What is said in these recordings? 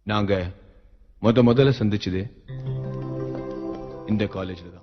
நாங்க முதல்ல சந்திச்சது இந்த காலேஜ்ல தான்.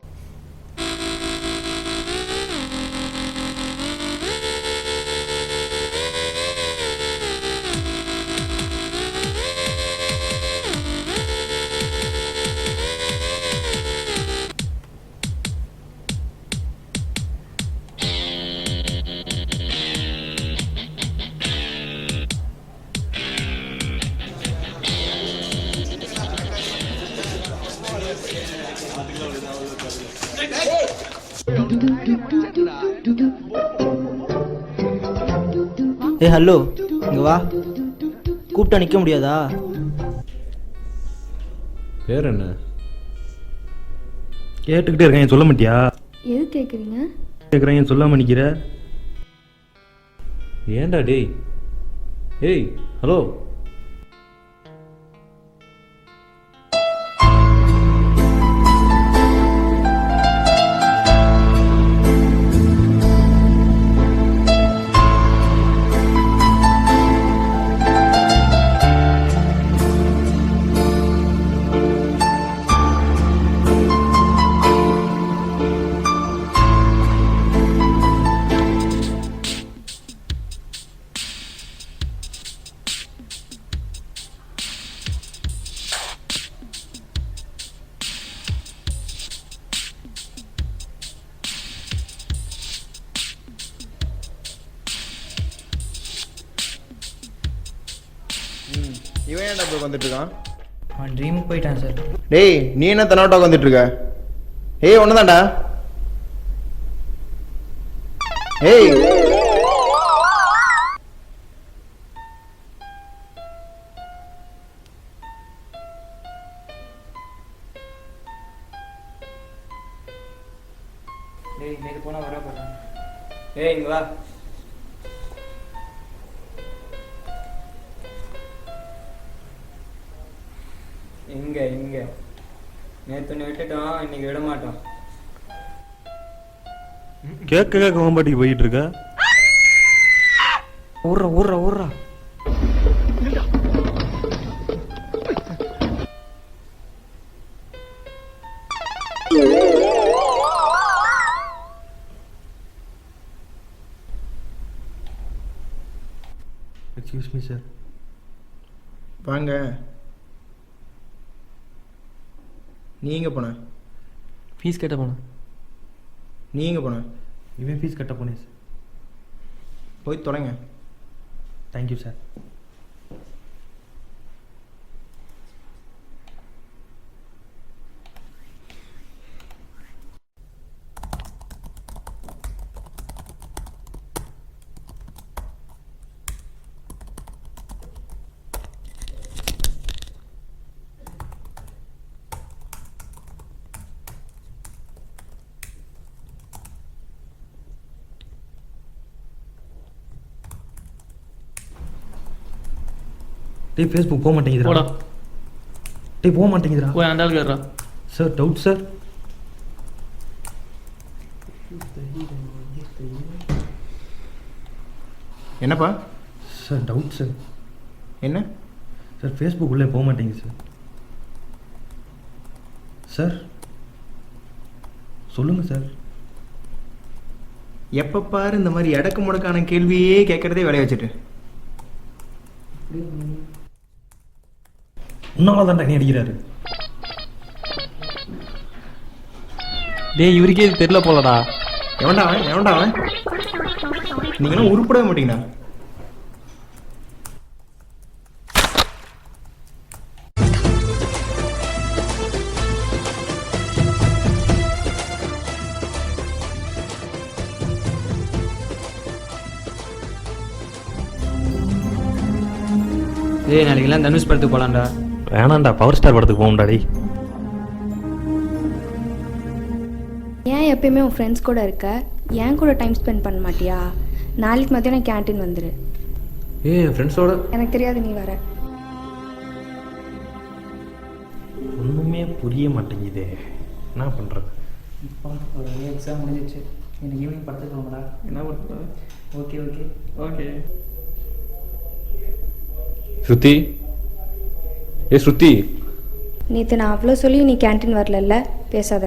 ஏ ஹலோ, இங்க வா. கூப்பிட்டா நிற்க முடியாதா? பேர் என்ன? கேட்டுக்கிட்டே இருக்கேன், சொல்ல மாட்டியா? எது கேட்குறீங்க? கேட்குறேன், சொல்லாம நிற்கிற. ஏன்டா டேய்? ஏய் ஹலோ, இவன் ஏன்டா இப்போ வந்துட்டு இருக்கான்? அவன் ட்ரீமுக்கு போயிட்டான் சார். டேய், நீ என்ன தன்னோட்டா வந்துட்டு இருக்க? ஏய் ஒண்ணுதான்டா. ஏய் டேய், இன்னைக்கு போனால் வர போகிறேன். ஏய் இங்கே வா. இங்கே நேற்று விட்டுட்டோம், இன்னைக்கு விட மாட்டோம். கேட்க கோம்பாட்டிக்கு போயிட்டு இருக்க. ஊர்றா எக்ஸ்கியூஸ் மீ சார். வாங்க. நீங்க போன ஃபீஸ் கேட்ட போனேன். நீங்க போன இவன் ஃபீஸ் கட்ட போனேன் சார். போய் தொடங்க. Thank you sir. டேய் ஃபேஸ்புக் போக மாட்டேங்குதுடா. போடா. டேய் போக மாட்டேங்குதுடா. போய் அந்த ஆள் கேட்றா. Sir doubt sir. என்னப்பா? Sir doubt sir. என்ன சார் ஃபேஸ்புக் உள்ளே போக மாட்டேங்குது சார். சார் சொல்லுங்கள் சார். எப்போ பாரு இந்த மாதிரி எடக்கு முடக்கான கேள்வியே கேட்கறதே வேலையை வச்சுட்டு. உன்னால தான்டா நீ அடிக்கிறாரு. டேய், இவருக்கே இது தெரியல போலடா. எவன்டா அவன்? நீங்களும் உருப்படவே மாட்டீங்கண்ணா. டேய், நாளைக்கெல்லாம் தனுஷ் படத்துக்கு போகலான்டா. வேணாண்டா, பவர் ஸ்டார் படத்துக்கு போகணும்டா. டேய் ஏன் எப்பயுமே உன் ஃப்ரெண்ட்ஸ் கூட இருக்க? ஏன் கூட டைம் ஸ்பெண்ட் பண்ண மாட்டியா? நாளைக்கு மத்தியானம் கேன்டீன் வந்துடு. ஏய் ஃப்ரெண்ட்ஸோட. எனக்கு தெரியாது, நீ வர. ஒன்றுமே புரிய மாட்டேங்குதே, என்ன பண்ணுறது? இப்போ ஒரு எக்ஸாம் முடிஞ்சிச்சு. எனக்கு ஈவினிங் படத்துக்கு போகணும்டா. என்ன பண்ணுறது? ஓகே. ஸ்ருதி, ஏ ஸ்ருதி, நேற்று நான் அவ்வளோ சொல்லி நீ கேன்டீன் வரலல்ல, பேசாத.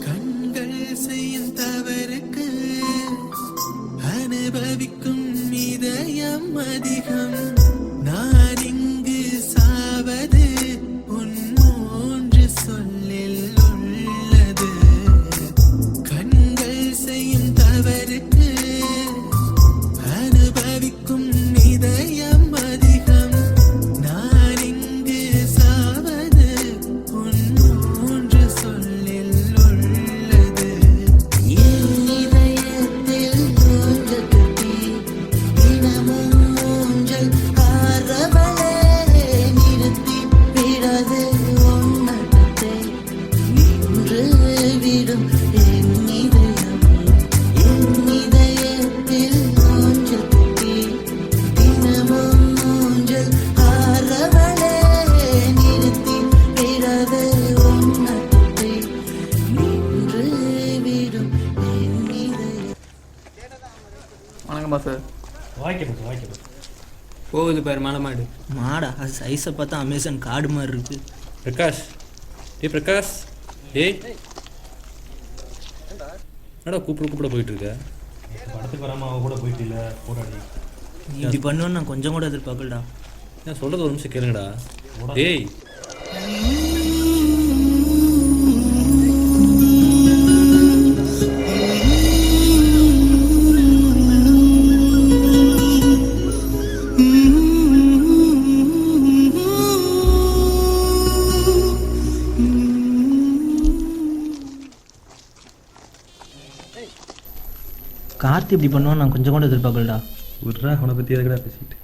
கண்கள் செய்யும் தவறுக்கு அனுபவிக்கும் இதயம் அதிகம். நான் இங்கு சாவது உன் மூன்று சொல்லில் உள்ளது. கண்கள் செய்யும் தவறுக்கு அனுபவிக்கும் இதயம் அதிகம். நான் இங்கு சாவது உன் மூன்று சொல்லில் உள்ளது. என் இதயத்தில் தோன்றதுக்கு தினமும் ஊஞ்சல் ஆரவளே நிறுத்தி விடாது உன்னடத்தை நின்று விடும் என் இதயம். என் இதயத்தில் தோன்றதுக்கு தினமும் ஊஞ்சல் ஆரவளே நிறுத்தி விடாது உன்னடத்தை நின்று விடும் என் இதயம். வணக்கம் பாஸ். வாய்க்கப்பட்டு போகுது பாரு மலை மாடு. மாடா அது சைஸை பார்த்தா அமேசான் காடு மாதிரி இருக்கு. பிரகாஷ், ஏய் பிரகாஷ், ஏய் என்னடா கூப்பிட போயிட்டு இருக்க? படத்துக்கு வராமல் அவ கூட போயிட்டு இல்லை போராடி. நீ இப்படி பண்ணுவேன்னு நான் கொஞ்சம் கூட எதிர்பார்க்கலடா. நான் சொல்கிறது ஒரு நிமிஷம் கேளுங்கடா. ஏய் கார்த்தி இப்படி பண்ணுவான்னு நான் கொஞ்சம் கூட எதிர்பார்க்கலடா. விட்றா, அவனை பற்றி எதுக்கடா பேசிட்டு.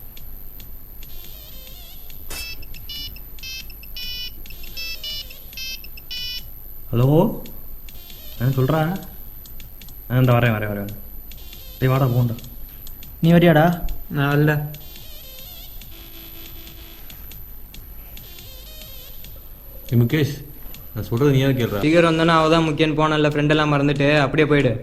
ஹலோ, நான் சொல்கிறா. இந்த வரேன். டேய் வாடா போண்டா. நீ வரியாடா? நான் இல்லை. முகேஷ், நான் சொல்கிறது நீ ஏன் கேட்குறா? ஃபிகர் வந்தோன்னா அவள் தான் முக்கியன்னு போனல, ஃப்ரெண்டெல்லாம் மறந்துட்டு அப்படியே போயிடு.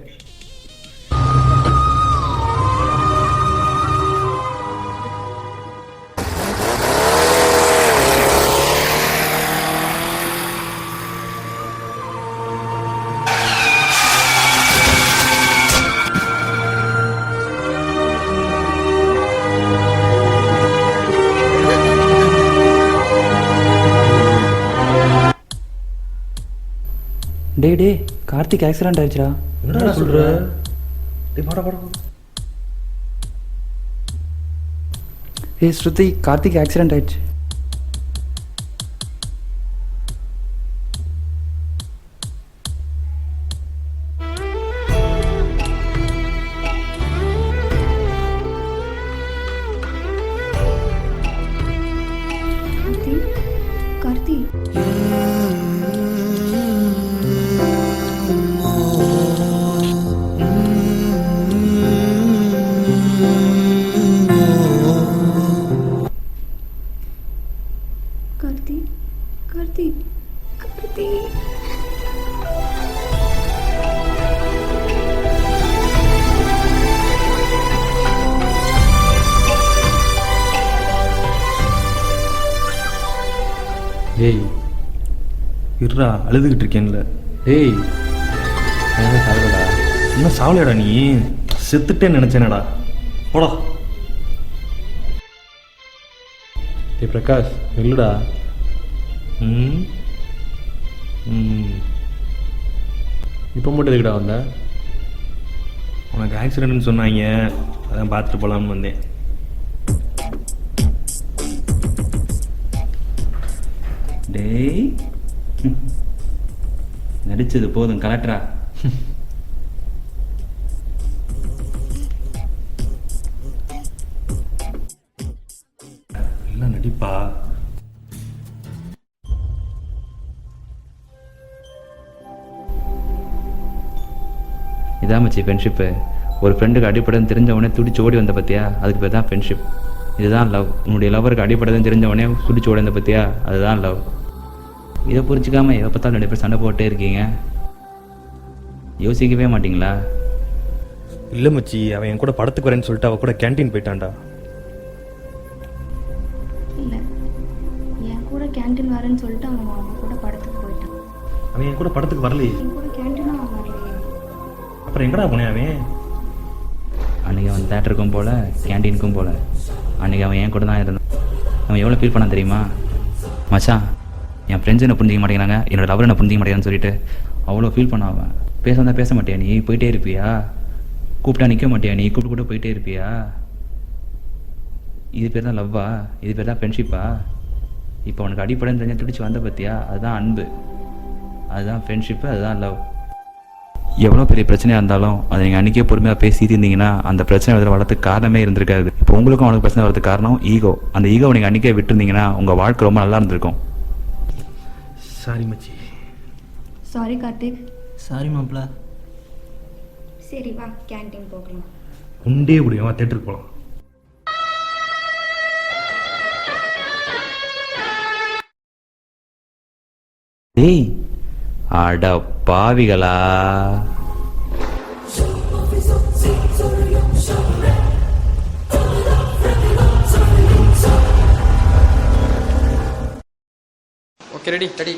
டே கார்த்திக் ஆக்சிடென்ட் ஆயிடுச்சுடா. என்னடா சொல்கிற? டேய் வாடா. ஏய் ஸ்ருதி, கார்த்திக் ஆக்சிடென்ட் ஆயிடுச்சு. கார்த்தி, கார்த்தி, கார்த்தி, கார்த்தி. ஏய் இருடா, அழுதுகிட்டு இருக்கேன்ல. ஏய் என்ன சாவலடா? இன்னும் சாவலையாடா? நீ செத்துட்டேன்னு நினச்சேனடா. போடா. ஏய் பிரகாஷ், இல்லைடா. இப்போ மட்டும் எதுக்குடா வந்த? உனக்கு ஆக்சிடென்ட்னு சொன்னாங்க, அதான் பார்த்துட்டு போகலான்னு வந்தேன். டேய் நடிச்சது போதும், கலெக்டரா. எல்லாம் நடிப்பா. இதான் மச்சி ஃப்ரெண்ட்ஷிப்பு. ஒரு ஃப்ரெண்டுக்கு அடிப்படைன்னு தெரிஞ்சவொடனே துடிச்சு ஓடி வந்த பற்றியா, அதுக்கு பேர் தான் ஃப்ரெண்ட்ஷிப். இதுதான் லவ். உன்னுடைய லவருக்கு அடிப்படைன்னு தெரிஞ்சவொடனே துடிச்சு ஓடி வந்த பற்றியா, அதுதான் லவ். இதை புரிஞ்சிக்காம எப்போ பார்த்தாலும் 2 பேர் சண்டை போட்டே இருக்கீங்க. யோசிக்கவே மாட்டிங்களா? இல்லை மச்சி, அவன் என் கூட படத்துக்கு வரேன்னு சொல்லிட்டு அவள் கூட கேன்டீன் போயிட்டான்டா. இல்லை, ஏன் என் கூட கேண்டீன் வரேன்னு சொல்லிட்டு அவன் அவங்க கூட படத்துக்கு போயிட்டான். அவன் என் கூட படத்துக்கு வரலையே. என் கூட கேண்டீனும் அவன் வரலையே. அப்புறம் எங்கடா போனேன் அவன்? அன்றைக்கி அவன் தேட்டருக்கும் போகல, கேண்டீனுக்கும் போகல. அன்றைக்கி அவன் என் கூட தான் இருந்தான். அவன் எவ்வளோ ஃபீல் பண்ணான் தெரியுமா? மச்சான், என் ஃப்ரெண்ட்ஸ் என்ன புரிஞ்சிக்க மாட்டேங்கிறாங்க, என்னோட லவர் என்ன புரிஞ்சிக்க மாட்டேங்கிறான்னு சொல்லிட்டு அவ்வளோ ஃபீல் பண்ண. அவன் பேச வந்தால் பேச மாட்டியா, நீ போயிட்டே இருப்பியா? கூப்பிட்டா நிற்க மாட்டியா, நீ கூப்பிட்டு கூட போயிட்டே இருப்பியா? இது பேர் தான் லவ்வா? இது பேர் தான் ஃப்ரெண்ட்ஷிப்பா? இப்போ அவனுக்கு அடிப்படைன்னு தெரிஞ்ச துடிச்சு வந்த பற்றியா? அதுதான் அன்பு, அதுதான் ஃப்ரெண்ட்ஷிப்பு, அதுதான் லவ். எவ்வளோ பெரிய பிரச்சனையாக இருந்தாலும் அதை நீங்கள் அன்றைக்கே பொறுமையாக பேசி தீர்ந்தீங்கன்னா அந்த பிரச்சனை அதில் வரதுக்கு காரணமே இருந்திருக்காது. இப்போ உங்களுக்கும் அவனுக்கு பிரச்சனை வரதுக்கு காரணம் ஈகோ. அந்த ஈகோ நீங்கள் அன்றைக்கே விட்டுருந்தீங்கன்னா உங்கள் வாழ்க்கை ரொம்ப நல்லா இருந்திருக்கும். சாரி மச்சி. சாரி கார்த்திக். சாரி மாப்பிள்ள. சரி வா கேண்டீன் போகலாம். உண்டே முடியும், தேட்டருக்கு போகலாம். டேய் அட பாவிகளா! Okay ready ready.